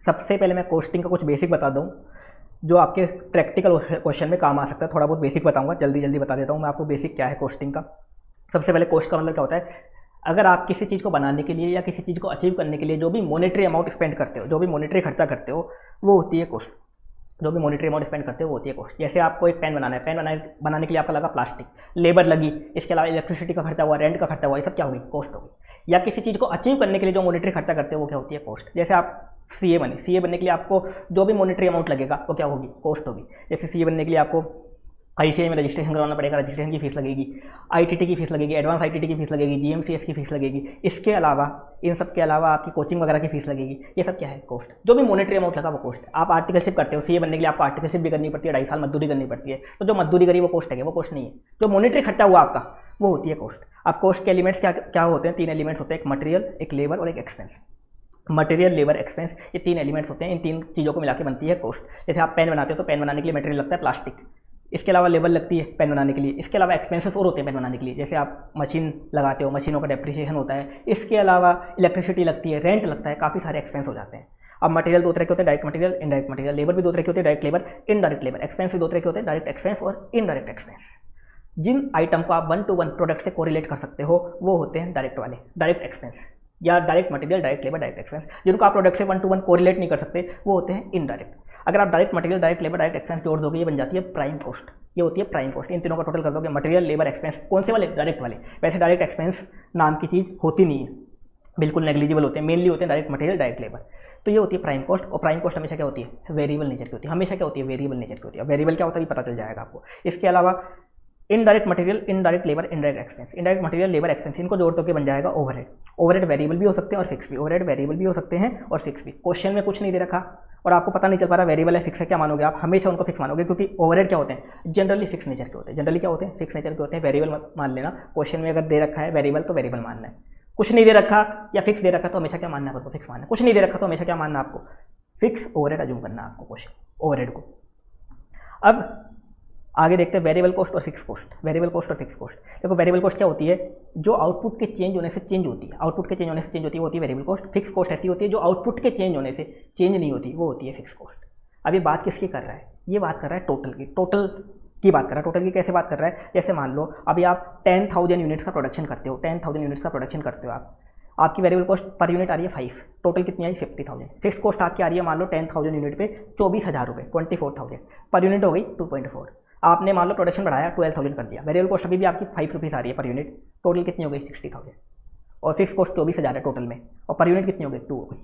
सबसे पहले मैं कॉस्टिंग का कुछ बेसिक बता दूँ जो आपके प्रैक्टिकल क्वेश्चन में काम आ सकता है। थोड़ा बहुत बेसिक बताऊंगा, जल्दी जल्दी बता देता हूँ मैं आपको बेसिक क्या है कॉस्टिंग का। सबसे पहले कॉस्ट का मतलब क्या होता है, अगर आप किसी चीज़ को बनाने के लिए या किसी चीज़ को अचीव करने के लिए जो भी मॉनेटरी अमाउंट स्पेंड करते हो, जो भी मॉनेटरी खर्चा करते हो, वो होती है कॉस्ट। जो भी मॉनेटरी अमाउंट स्पेंड करते हो वो होती है कॉस्ट। जैसे आपको एक पेन बनाना है, पेन बनाने के लिए आपका लगा प्लास्टिक, लेबर लगी, इसके अलावा इलेक्ट्रिसिटी का खर्चा हुआ, रेंट का खर्चा हुआ, ये सब क्या होगी, कॉस्ट होगी। या किसी चीज़ को अचीव करने के लिए जो मॉनेटरी खर्चा करते हो वो क्या होती है, कॉस्ट। जैसे आप सीए बनने के लिए आपको जो भी मॉनेटरी अमाउंट लगेगा वो क्या होगी, कॉस्ट होगी। जैसे सीए बनने के लिए आपको आईसीआई में रजिस्ट्रेशन करवाना पड़ेगा, रजिस्ट्रेशन की फीस लगेगी, आईटीटी की फीस लगेगी, एडवांस आईटीटी की फीस लगेगी, जीएमसीएस की फीस लगेगी। इसके अलावा इन सब के अलावा आपकी कोचिंग वगैरह की फीस लगेगी। ये सब क्या है, कॉस्ट। जो भी मॉनेटरी अमाउंट लगा वो कॉस्ट। आप आर्टिकलशिप करते हो, सीए बनने के लिए आपको आर्टिकलशिप भी करनी पड़ती है, 2.5 साल मजदूरी करनी पड़ती है। तो जो मजदूरी करी वो कॉस्ट है, वो कॉस्ट नहीं है। जो मॉनेटरी खर्चा हुआ आपका वो होती है कॉस्ट। अब कॉस्ट के एलिमेंट्स क्या क्या होते हैं, 3 एलिमेंट्स होते हैं, एक मटेरियल, एक लेबर और एक एक्सपेंस। मटेरियल, लेबर, एक्सपेंस, ये 3 एलिमेंट्स होते हैं। इन 3 चीज़ों को मिला के बनती है कॉस्ट। जैसे आप पेन बनाते हो तो पेन बनाने के लिए मटेरियल लगता है प्लास्टिक, इसके अलावा लेबर लगती है पेन बनाने के लिए, इसके अलावा एक्सपेंसेस और होते हैं पेन बनाने के लिए। जैसे आप मशीन लगाते हो, मशीनों का डेप्रिसिएशन होता है, इसके अलावा इलेक्ट्रिसिटी लगती है, रेंट लगता है, काफ़ी सारे एक्सपेंस हो जाते हैं। अब मटेरियल 2 तरह के होते हैं, direct material, indirect material. Labour भी 2 तरह के होते हैं, direct labour, indirect labour. Expense भी 2 तरह के होते हैं, डायरेक्ट एक्सपेंस और इनडायरेक्ट एक्सपेंस। जिन आइटम को आप 1 to 1 प्रोडक्ट से कोरिलेट कर सकते हो वो होते हैं डायरेक्ट वाले, डायरेक्ट एक्सपेंस, या direct material, direct labour, direct expense. जिनको आप प्रोडक्ट से 1 to 1 कोरिलेट नहीं कर सकते वो होते हैं इनडायरेक्ट। अगर आप direct material, direct labour, direct expense जोड़ दोगे ये बन जाती है प्राइम कॉस्ट। ये होती है प्राइम कॉस्ट। इन तीनों का टोटल कर दोगे, मटेरियल, लेबर, एक्सपेंस। कौन से वाले, डायरेक्ट वाले। वैसे डायरेक्ट एक्सपेंस नाम की चीज़ होती नहीं है, बिल्कुल नेग्लिजिबल होते हैं। मेनली होते हैं डायरेक्ट मटेरियल, डायरेक्ट लेबर। तो ये होती है प्राइम कॉस्ट। और प्राइम कॉस्ट हमेशा क्या होती है, वेरिएबल नेचर की होती है। हमेशा क्या होती है, वेरिएबल नेचर की होती है। वेरिएबल क्या होता है ये पता चल जाएगा आपको। इसके अलावा indirect material, indirect labour, indirect expense. Indirect material, labour, expense, इनको जोड़ दो के बन जाएगा ओवरहेड। ओवरहेड वेरिएबल भी हो सकते हैं और फिक्स भी। ओवरहेड वेरिएबल भी हो सकते हैं और फिक्स भी। क्वेश्चन में कुछ नहीं दे रखा और आपको पता नहीं चल पा रहा वेरिएबल है फिक्स है, क्या मानोगे आप, हमेशा उनको फिक्स मानोगे, क्योंकि ओवरहेड क्या होते हैं, जनरली फिक्स नेचर के होते हैं। जनरली क्या होते हैं, फिक्स नेचर के होते हैं। वेरिएबल मत मान लेना, क्वेश्चन में अगर दे रखा है वेरिएबल तो वेरिएबल मानना है। कुछ नहीं दे रखा या फिक्स दे रखा तो हमेशा क्या मानना है आपको, फिक्स मानना है। कुछ नहीं दे रखा तो हमेशा क्या मानना है आपको, फिक्स ओवरहेड अज्यूम करना है आपको क्वेश्चन ओवरहेड को। अब आगे देखते हैं वेरिएबल कॉस्ट और फिक्स कॉस्ट। वेरिएबल कॉस्ट और फिक्स कॉस्ट। देखो वेरिएबल कॉस्ट क्या होती है, जो आउटपुट के चेंज होने से चेंज होती है, आउटपुट के चेंज होने से चेंज होती है वो होती है वेरिएबल कॉस्ट। फिक्स कॉस्ट ऐसी होती है जो आउटपुट के चेंज होने से चेंज नहीं होती, वो होती है फिक्स कॉस्ट। अब ये बात किसकी कर रहा है, ये बात कर रहा है टोटल की। टोटल की बात कर रहा है। टोटल की कैसे बात कर रहा है, जैसे मान लो अभी आप 10,000 यूनिट्स का प्रोडक्शन करते हो, 10,000 यूनिट्स का प्रोडक्शन करते हो आप, आपकी वेरिएबल कॉस्ट पर यूनिट आ रही है 5, टोटल कितनी आई 50,000। फिक्स कॉस्ट आपकी आ रही है मान लो 10,000 यूनिट पे 24,000 रुपये, 24,000 पर यूनिट हो गई 2.4। आपने मान लो प्रोडक्शन बढ़ाया 12,000 कर दिया, वेरिएबल कॉस्ट अभी भी आपकी 5 रुपीज़ आ रही है पर यूनिट, टोटल कितनी हो गई 60,000। और फिक्स कॉस्ट 24,000 है टोटल में, और पर यूनिट कितनी हो गई 2 हो गई।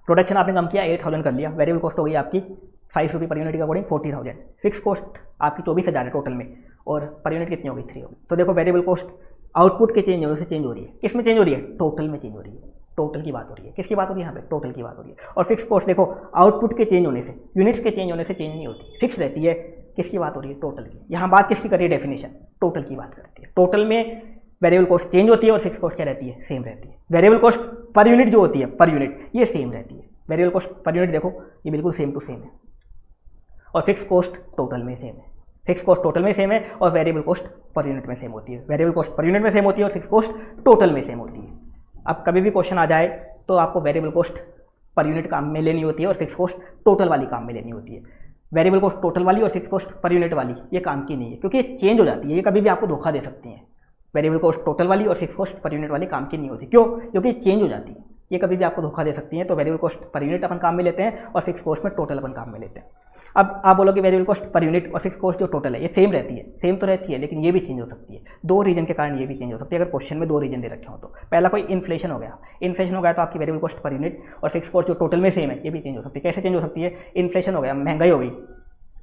प्रोडक्शन आपने कम किया 8,000 कर लिया, वेरिएबल कॉस्ट हो गई आपकी 5 रुपये पर यूनिट के अकॉर्डिंग 40,000। फिक्स कॉस्ट आपकी 24,000 है टोटल में, और पर यूनिट कितनी हो गई 3 हो गई। तो देखो वेरिएबल कॉस्ट आउटपुट के चेंज होने से चेंज हो रही है, किस में चेंज हो रही है, टोटल में चेंज हो रही है। टोटल की बात हो रही है, किसकी बात हो रही है यहाँ पे, टोटल की बात हो रही है। और फिक्स कॉस्ट देखो आउटपुट के चेंज होने से, यूनिट्स के चेंज होने से चेंज नहीं होती, फिक्स रहती है। किसकी बात हो रही है, टोटल की। यहाँ बात किसकी कर रही है, डेफिनेशन टोटल की बात करती है। टोटल में वेरिएबल कॉस्ट चेंज होती है और फिक्स कॉस्ट क्या रहती है, सेम रहती है। वेरिएबल कॉस्ट पर यूनिट जो होती है, पर यूनिट ये सेम रहती है। वेरिएबल कॉस्ट पर यूनिट देखो ये बिल्कुल सेम टू सेम है, और फिक्स कॉस्ट टोटल में सेम है। फिक्स कॉस्ट टोटल में सेम है और वेरिएबल कॉस्ट पर यूनिट में सेम होती है। वेरिएबल कॉस्ट पर यूनिट में सेम होती है और फिक्स कॉस्ट टोटल में सेम होती है। अब कभी भी क्वेश्चन आ जाए तो आपको वेरिएबल कॉस्ट पर यूनिट काम में लेनी होती है और फिक्स कॉस्ट टोटल वाली काम में लेनी होती है। वेरिएबल कॉस्ट टोटल वाली और फिक्स कॉस्ट पर यूनिट वाली ये काम की नहीं है, क्योंकि ये चेंज हो जाती है, ये कभी भी आपको धोखा दे सकती हैं। वेरिएबल कॉस्ट टोटल वाली और फिक्स कॉस्ट पर यूनिट वाली काम की नहीं होती, क्यों, क्योंकि चेंज हो जाती है, ये कभी भी आपको धोखा दे सकती हैं। तो वेरिएबल कॉस्ट पर यूनिट अपन काम में लेते हैं और फिक्स कॉस्ट में टोटल अपन काम में लेते हैं। अब आप बोलोगे वेरिएबल कॉस्ट पर यूनिट और फिक्स कॉस्ट जो टोटल है ये सेम रहती है, सेम तो रहती है, लेकिन ये भी चेंज हो सकती है। 2 रीजन के कारण ये भी चेंज हो सकती है, अगर क्वेश्चन में 2 रीजन दे रखे हो तो। पहला कोई इन्फ्लेशन हो गया, इन्फ्लेशन हो गया तो आपकी वेरिएबल कॉस्ट पर यूनिट और फिक्स कॉस्ट जो टोटल में सेम है ये भी चेंज हो सकती है। कैसे चेंज हो सकती है, इन्फ्लेशन हो गया, महंगाई हो गई।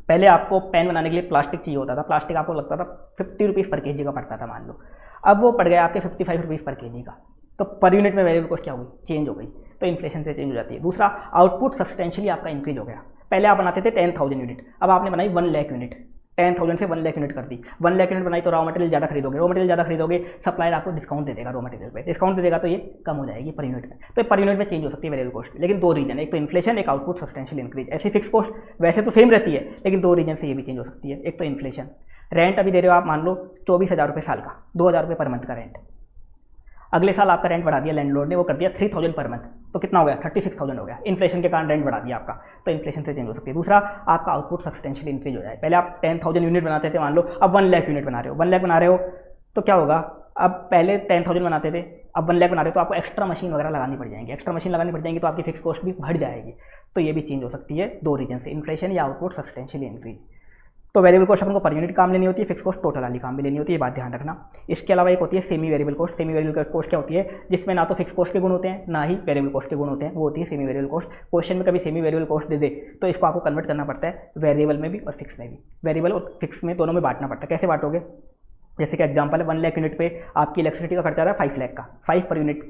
पहले आपको पेन बनाने के लिए प्लास्टिक चाहिए होता था, प्लास्टिक आपको लगता था 50 रुपीज़ पर केजी का पड़ता था मान लो, अब वो पड़ गया आपके 55 रुपीज़ पर केजी का, तो पर यूनिट में वेरिएबल कॉस्ट क्या हुई, चेंज हो गई। तो इन्फ्लेशन से चेंज हो जाती है। दूसरा, आउटपुट सब्सटेंशियली आपका इंक्रीज हो गया। पहले आप बनाते थे 10,000 यूनिट, अब आपने बनाई 1 लाख यूनिट, 10,000 से 1 लाख यूनिट कर दी। 1 लाख यूनिट बनाई तो रॉ मटेरियल ज़्यादा खरीदोगे, रॉ मटेरियल ज़्यादा खरीदोगे, सप्लायर आपको डिस्काउंट दे देगा, रॉ मटेरियल पे डिस्काउंट दे देगा तो ये कम हो जाएगी पर यूनिट में। तो पर यूनिट में चेंज हो सकती है वेरिएबल कॉस्ट, लेकिन 2 रीजन, एक तो इन्फ्लेशन, एक आउटपुट सब्सटेंशियल इंक्रीज। ऐसी फिक्स कॉस्ट वैसे तो सेम रहती है, लेकिन 2 रीजन से ये भी चेंज हो सकती है। एक तो इन्फ्लेशन, रेंट अभी दे रहे हो आप मान लो 24,000 रुपये साल का, 2,000 रुपये पर मंथ का रेंट। अगले साल आपका रेंट बढ़ा दिया लैंडलॉर्ड ने, वो कर दिया 3000 पर मंथ, तो कितना हो गया 36,000 हो गया। इन्फ्लेशन के कारण रेंट बढ़ा दिया आपका, तो इन्फ्लेशन से चेंज हो सकती है। दूसरा, आपका आउटपुट सब्सटेंशियली इंक्रीज हो जाए। पहले आप 10,000 यूनिट बनाते थे, मान लो अब 1 लाख यूनिट बना रहे हो, 1 लाख बना रहे हो तो क्या होगा, अब पहले 10,000 बनाते थे, अब 1 लाख बना रहे हो तो आपको एक्स्ट्रा मशीन वगैरह लगानी पड़ जाएंगी, एक्स्ट्रा मशीन लगानी पड़ जाएंगी तो आपकी फिक्स कॉस्ट भी बढ़ जाएगी। तो ये भी चेंज हो सकती है 2 रीजन से, इन्फ्लेशन या आउटपुट सब्सटेंशियली इंक्रीज। तो वेरिएबल कॉस्ट अपन को पर यूनिट काम लेनी होती है, फिक्स कॉस्ट टोटल वाली काम भी लेनी होती है, ये बात ध्यान रखना। इसके अलावा एक होती है semi variable cost. Semi variable cost क्या होती है, जिसमें ना तो फिक्स कॉस्ट के गुण होते हैं ना ही वेरिएबल कॉस्ट के गुण होते हैं, वो होती है सेमी वेरिएबल कॉस्ट। क्वेश्चन में कभी सेमी वेरिएबल कॉस्ट दे दे तो इसको आपको कन्वर्ट करना पड़ता है वेरिएबल में भी और फिक्स में भी, वेरिएबल और फिक्स में दोनों में बांटना पड़ता है। कैसे बांटोगे, जैसे कि एग्जाम्पल है 1 लाख यूनिट पे आपकी इलेक्ट्रिसिटी का खर्चा आ रहा है 5 लाख का, 5 पर यूनिट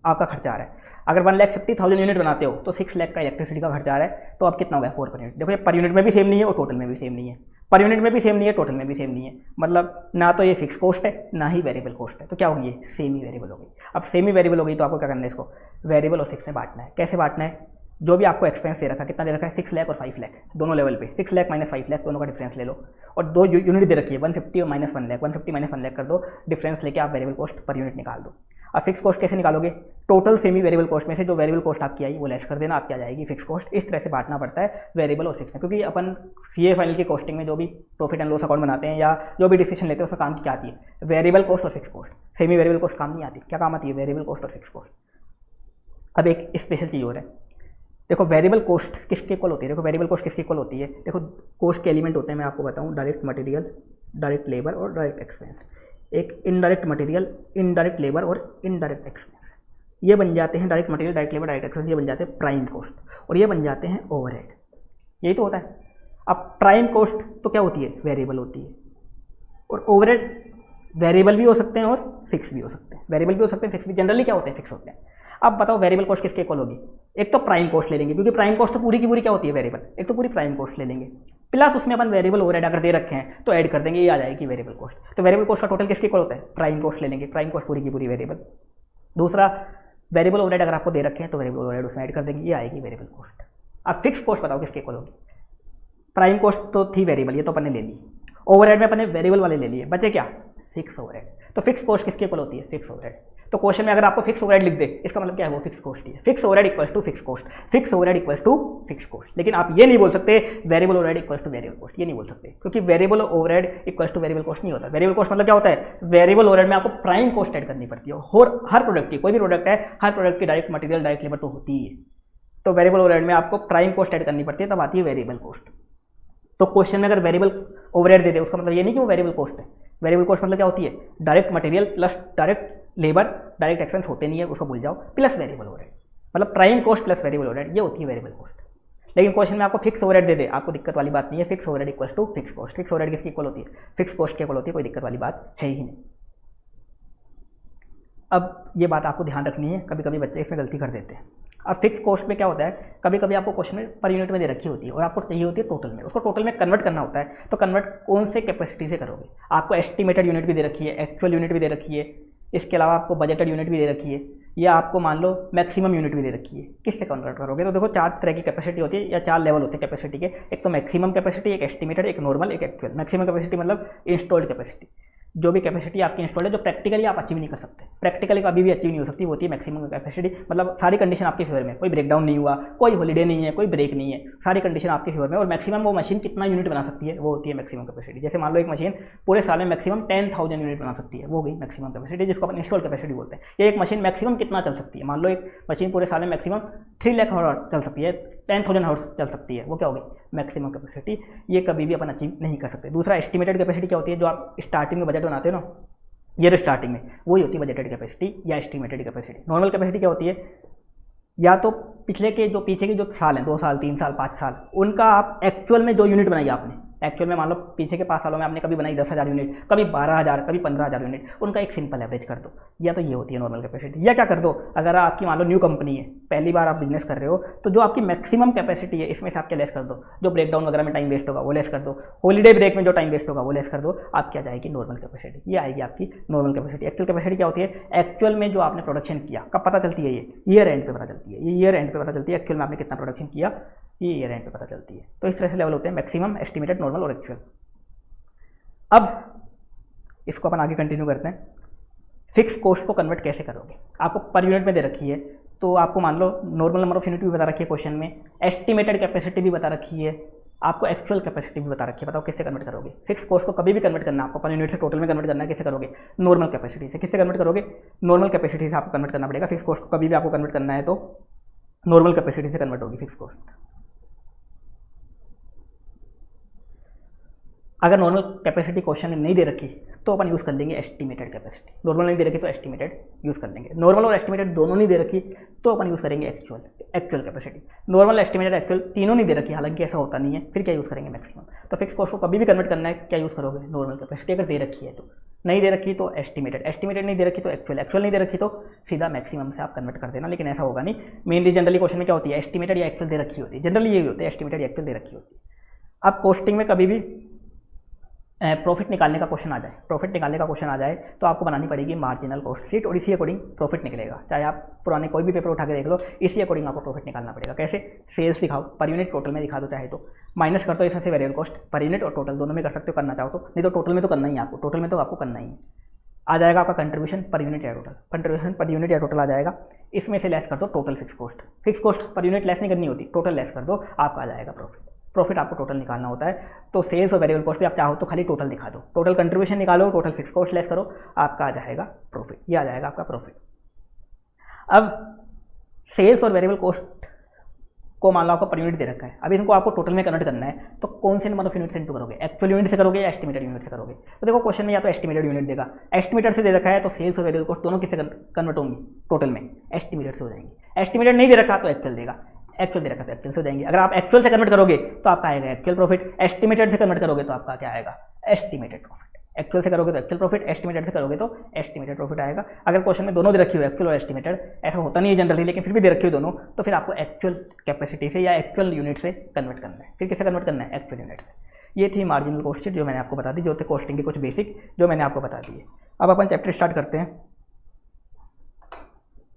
आपका खर्चा आ रहा है। अगर 1,50,000 यूनिट बनाते हो तो 6 लाख का इलेक्ट्रिसिटी का खर्चा आ रहा है, तो अब कितना हो गया 4 पर यूनिट। देखो ये पर यूनिट में भी सेम नहीं है और टोटल में भी सेम नहीं है, पर यूनिट में भी सेम नहीं है, टोटल में भी सेम नहीं है, मतलब ना तो ये फिक्स कॉस्ट है ना ही वेरिएबल कॉस्ट है, तो क्या होगी, सेमी वेरिएबल हो गई। अब सेमी वेरिएबल हो गई तो आपको क्या करना है, इसको वेरिएबल और फिक्स में बांटना है। कैसे बांटना है, जो भी आपको एक्सपेंस दे रखा है, कितना दे रखा है 6 लाख और 5 लाख दोनों लेवल पे, 6 लाख माइनस 5 लाख दोनों का डिफरेंस ले लो, और 2 यूनिट दे रखी है 150 और माइनस 1 लाख, 150 माइनस 1 लाख कर दो, डिफरेंस लेके आप वेरिएबल कॉस्ट पर यूनिट निकाल दो। अब फिक्स कॉस्ट कैसे निकालोगे, टोटल सेमी वेरिएबल कॉस्ट में से जो वेरिएबल कॉस्ट आपकी आई वो लेस कर देना, आपकी आ जाएगी फिक्स कॉस्ट। इस तरह से बांटना पड़ता है वेरिएबल और फिक्स में, क्योंकि अपन सीए फाइनल की कॉस्टिंग में जो भी प्रॉफिट एंड लॉस अकाउंट बनाते हैं या जो भी डिसीजन लेते हैं उसमें काम क्या आती है, वेरिएबल कॉस्ट और fix cost. Semi variable cost काम नहीं आती, क्या काम आती है, वेरिएबल कॉस्ट और फिक्स कॉस्ट। अब एक स्पेशल चीज़ और है, देखो वेरिएबल कॉस्ट किसके इक्वल होती है, देखो वेरिएबल कॉस्ट किसके इक्वल होती है, देखो कॉस्ट के एलिमेंट होते हैं, मैं आपको बताऊं, डायरेक्ट मटेरियल, डायरेक्ट लेबर और डायरेक्ट एक्सपेंस। एक इनडायरेक्ट मटेरियल, इनडायरेक्ट लेबर और इनडायरेक्ट एक्सपेंस, ये बन जाते हैं direct material, direct labour, direct expense, ये बन जाते हैं प्राइम कॉस्ट, और ये बन जाते हैं ओवरहेड। यही तो होता है। अब प्राइम कॉस्ट तो क्या होती है, वेरिएबल होती है, और ओवरहेड वेरिएबल भी हो सकते हैं और फिक्स भी हो सकते हैं, वेरिएबल भी हो सकते हैं फिक्स भी, जनरली क्या होते हैं फिक्स होते हैं। अब बताओ वेरिएबल कॉस्ट किसके इक्वल होगी, एक तो प्राइम कॉस्ट ले लेंगे, क्योंकि प्राइम कॉस्ट तो पूरी की पूरी क्या होती है वेरिएबल, एक तो पूरी प्राइम कॉस्ट ले लेंगे, प्लस उसमें अपन वेरिएबल ओवरहेड अगर दे रखे हैं तो ऐड कर देंगे, ये आ जाएगी वेरिएबल कॉस्ट। तो वेरिएबल कॉस्ट का टोटल किसके इक्वल होता है, प्राइम कॉस्ट ले लेंगे, प्राइम कॉस्ट पूरी की पूरी वेरिएबल। दूसरा, वेरिएबल ओवरहेड अगर आपको दे रखे हैं तो वेरिएबल ओवरहेड उसमें ऐड कर देंगे, ये आएगी वेरिएबल कॉस्ट। अब फिक्स कॉस्ट बताओ किसके इक्वल होगी, प्राइम कॉस्ट तो थी वेरिएबल, ये तो अपन ने ले ली, ओवरहेड में अपन ने वेरिएबल वाले ले लिए, बचे क्या, फिक्स ओवरहेड। तो फिक्स कॉस्ट किसके इक्वल होती है, फिक्स ओवरहेड। तो क्वेश्चन में अगर आपको फिक्स ओवरहेड लिख दे, इसका मतलब क्या है, वो फिक्स कॉस्ट ही है। Fix overhead equals to fix cost, fix overhead equals to fix cost. लेकिन आप ये नहीं बोल सकते variable overhead equals to variable cost, ये नहीं बोल सकते, क्योंकि variable overhead equals to variable cost नहीं होता। वेरिएबल कॉस्ट मतलब क्या होता है, वेरिएबल ओवरहेड में आपको प्राइम कॉस्ट ऐड करनी पड़ती है, और हर प्रोडक्ट की, कोई भी प्रोडक्ट है, हर प्रोडक्ट की डायरेक्ट मटेरियल, डायरेक्ट लेबर तो होती ही है। तो वेरिएबल ओवरहेड में आपको प्राइम कॉस्ट ऐड करनी पड़ती है, तब आती है वेरिएबल कॉस्ट। तो क्वेश्चन में अगर वेरिएबल ओवरहेड दे दे, उसका मतलब ये नहीं कि वो वेरिएबल कॉस्ट है। वेरिएबल कॉस्ट मतलब क्या होती है, direct material plus direct labour, direct expense होते नहीं है, उसको भूल जाओ, प्लस वेरिएबल ओवरहेड, मतलब prime cost plus variable overhead, ये होती है वेरिएबल कॉस्ट। लेकिन क्वेश्चन में आपको फिक्स ओवरहेड दे दे, आपको दिक्कत वाली बात नहीं है, fix overhead equals to fix cost. Fix overhead किसकी इक्वल होती है, फिक्स कॉस्ट के इक्वल होती है, कोई दिक्कत वाली बात है ही नहीं। अब ये बात आपको ध्यान रखनी है, कभी कभी बच्चे इसमें गलती कर देते हैं। अब फिक्स कॉस्ट में क्या होता है, कभी कभी आपको क्वेश्चन में पर यूनिट में दे रखी होती है और आपको चाहिए होती है टोटल में, उसको टोटल में कन्वर्ट करना होता है। तो कन्वर्ट कौन से कैपेसिटी से करोगे, आपको एस्टिमेटेड यूनिट भी दे रखी है, एक्चुअल यूनिट भी दे रखी है, इसके अलावा आपको बजटेड यूनिट भी दे रखी है, या आपको मान लो मैक्सिमम यूनिट भी दे रखी है, किससे कन्वर्ट करोगे। तो देखो 4 तरह की कैपेसिटी होती है या 4 लेवल होते हैं कैपेसिटी के, एक तो मैक्सिमम कैपेसिटी, एक एस्टिमेटेड, एक नॉर्मल, एक एक्चुअल। मैक्सिमम कैपेसिटी मतलब इंस्टॉल्ड कैपेसिटी, जो भी कैपेसिटी आपकी इंस्टॉल्ड है जो प्रैक्टिकली आप अचीव नहीं कर सकते, प्रैक्टिकली कभी भी अचीव नहीं हो सकती, वो होती है मैक्सिमम कैपेसिटी। मतलब सारी कंडीशन आपके फेवर में, कोई ब्रेकडाउन नहीं हुआ, कोई हॉलीडे नहीं है, कोई ब्रेक नहीं है, सारी कंडीशन आपके फेवर में। और मैक्सिमम वो मशीन कितना यूनिट बना सकती है, वो होती है मैक्सिमम कैपेसिटी। जैसे मान लो एक मशीन पूरे साल में मैक्सिमम 10,000 यूनिट बना सकती है, वो गई मैक्सिमम कैपेसिटी, जिसको अपन इंस्टॉल कैपेसिटी बोलते हैं। या एक मशीन मैक्सिमम कितना चल सकती है, मान लो एक मशीन पूरे साल में मैक्सिमम 3 लाख आवर चल सकती है, 10,000 आवर्स चल सकती है, वो क्या होगी मैक्सिमम कैपेसिटी। ये कभी भी अपन अचीव नहीं कर सकते। दूसरा एस्टिमेटेड कैपेसिटी क्या होती है, जो आप स्टार्टिंग में बजट बनाते हो ना, ये स्टार्टिंग में, वही होती है बजटेड कैपेसिटी या एस्टिमेटेड कैपेसिटी। नॉर्मल कैपेसिटी क्या होती है, या तो पिछले के जो पीछे के जो साल हैं, 2 साल 3 साल 5 साल, उनका आप एक्चुअल में जो यूनिट बनाई आपने, एक्चुअल में मान लो पीछे के 5 सालों में आपने कभी बनाई 10,000 यूनिट, कभी 12,000, कभी 15,000 यूनिट, उनका एक सिंपल एवरेज कर दो, या तो ये होती है नॉर्मल कैपेसिटी। या क्या कर दो, अगर आपकी मान लो न्यू कंपनी है, पहली बार आप बिजनेस कर रहे हो, तो जो आपकी मैक्सिमम कैपेसिटी है इसमें से आप क्या लेस कर दो, जो ब्रेकडाउन वगैरह में टाइम वेस्ट होगा वो लेस कर दो, हॉलीडे ब्रेक में जो टाइम वेस्ट होगा वो लेस कर दो, आप क्या जाएगी नॉर्मल कैपेसिटी, ये आएगी आपकी नॉर्मल कैपेसिटी। एक्चुअल कैपेसिटी क्या होती है, एक्चुअल में जो आपने प्रोडक्शन किया, कब पता चलती है, ये ईयर एंड पे पता चलती है, ये ईयर एंड पे पता चलती है एक्चुअल में आपने कितना प्रोडक्शन किया, ये ईयर एंड पे पता चलती है। तो इस तरह से लेवल होते हैं मैक्सिमम, एस्टिमेटेड, नॉर्मल और एक्चुअल। अब इसको अपन आगे कंटिन्यू करते हैं। फिक्स कॉस्ट को कन्वर्ट कैसे करोगे, आपको पर यूनिट में दे रखी है, तो आपको मान लो नॉर्मल नंबर ऑफ यूनिट भी बता रखी है क्वेश्चन में, एस्टिमेटेड कैपेसिटी भी बता रखी है, आपको एक्चुअल कैपेसिटी भी बता रखी है। बताओ किससे कन्वर्ट करोगे। फिक्स कॉस्ट को कभी भी कन्वर्ट करना है आपको, पर यूनिट से टोटल में कन्वर्ट करना है, किससे करोगे, नॉर्मल कैपेसिटी से। किससे कन्वर्ट करोगे, नॉर्मल कैपेसिटी से आपको कन्वर्ट करना पड़ेगा। फिक्स कॉस्ट को कभी भी आपको कन्वर्ट करना है तो नॉर्मल कैपेसिटी से कन्वर्ट होगी फिक्स कॉस्ट। अगर नॉर्मल कैपेसिटी क्वेश्चन में नहीं दे रखी तो अपन यूज़ कर लेंगे एस्टिमेटेड कैपेसिटी। नॉर्मल नहीं दे रखी तो एस्टिमेटेड यूज़ कर लेंगे। नॉर्मल और एस्टिमेटेड दोनों नहीं दे रखी तो अपन यूज़ करेंगे actual capacity. Normal, estimated, actual तीनों नहीं दे रखी, हालांकि ऐसा होता नहीं है, फिर क्या यूज़ करेंगे, मैक्सिमम। तो फिक्स कॉस्ट को कभी भी कन्वर्ट करना है, क्या यूज़ करोगे, नॉर्मल कैपेसिटी। अगर दे रखी है तो, नहीं दे रखी तो एस्टिमेटेड नहीं दे रखी तो एक्चुअल नहीं दे रखी तो सीधा मैक्सिमम से आप कन्वर्ट कर देना। लेकिन ऐसा होगा नहीं, मेनली जनरली क्वेश्चन में क्या होती है, एस्टिमेटेड या एक्चुअल दे रखी होती है, जनरली यही होती है, एस्टिमेटेड या एक्चुअल दे रखी होती है। अब कॉस्टिंग में कभी भी प्रॉफिट निकालने का क्वेश्चन आ जाए तो आपको बनानी पड़ेगी मार्जिनल कॉस्ट शीट, और इसी अकॉर्डिंग प्रॉफिट निकलेगा। चाहे आप पुराने कोई भी पेपर उठा के देख लो, इसी अकॉर्डिंग आपको प्रॉफिट निकालना पड़ेगा। कैसे, सेल्स दिखाओ, पर यूनिट टोटल में दिखा दो, चाहे तो माइनस कर दो इसमें से वेरिएबल कॉस्ट, पर यूनिट और टोटल दोनों में कर सकते हो, करना चाहो तो, नहीं तो टोटल में तो करना ही है आपको, टोटल में तो आपको करना ही है। आ जाएगा आपका कंट्रीब्यूशन पर यूनिट या टोटल, कंट्रीब्यूशन पर यूनिट या टोटल आ जाएगा, इसमें से लेस कर दो total fix cost. Fix cost per unit less नहीं करनी होती, टोटल लेस कर दो, आपका आ जाएगा प्रॉफिट आपको टोटल निकालना होता है। तो सेल्स और वेरिएबल कॉस्ट भी आप चाहो तो खाली टोटल दिखा दो, टोटल कंट्रीब्यूशन निकालो, टोटल फिक्स कॉस्ट लेस करो, आपका आ जाएगा प्रॉफिट, ये आ जाएगा आपका प्रॉफिट। अब सेल्स और वेरिएबल कॉस्ट को मान लो आपको पर यूनिट दे रखा है, अब इनको आपको टोटल में कन्वर्ट करना है, तो कौन से नंबर ऑफ यूनिट से इंटू करोगे, एक्चुअल यूनिट से करोगे या एस्टिमेटेड यूनिट से करोगे। तो देखो क्वेश्चन में या तो एस्टिमेटेड यूनिट देगा, एस्टिमेटेड से दे रखा है तो सेल्स और वेरिएबल कॉस्ट दोनों किससे कन्वर्ट होंगी, टोटल में, एस्टिमेटेड से हो जाएंगी। एस्टिमेटेड नहीं दे रखा तो एक्चुअल देगा, एक्चुअल दे रखा तो एक्चुअल से हो जाएंगे। अगर आप एक्चुअल से कन्वर्ट करोगे तो आपका आएगा एक्चुअल प्रॉफिट, एस्टिमेटेड से कन्वर्ट करोगे तो आपका क्या आएगा, एस्टिमेटेड प्रॉफिट। एक्चुअल से करोगे तो एक्चुअल प्रॉफिट, एस्टिमेटेड से करोगे तो एस्टिमेटेड प्रॉफिट आएगा। अगर क्वेश्चन में दोनों दे रखी हो, एक्चुअल और एस्टिमेटेड, ऐसा होता नहीं है जनरली, लेकिन फिर भी दे रखी हो दोनों, तो फिर आपको एक्चुअल कैपेसिटी से या एक्चुअल यूनिट से कन्वर्ट करना है। फिर किससे कन्वर्ट करना है, एक्चुअल यूनिट से। ये थी मार्जिनल कॉस्ट शीट जो मैंने आपको बता दी, जो थे कॉस्टिंग के कुछ बेसिक जो मैंने आपको बता दिए। अब अपन चैप्टर स्टार्ट करते हैं।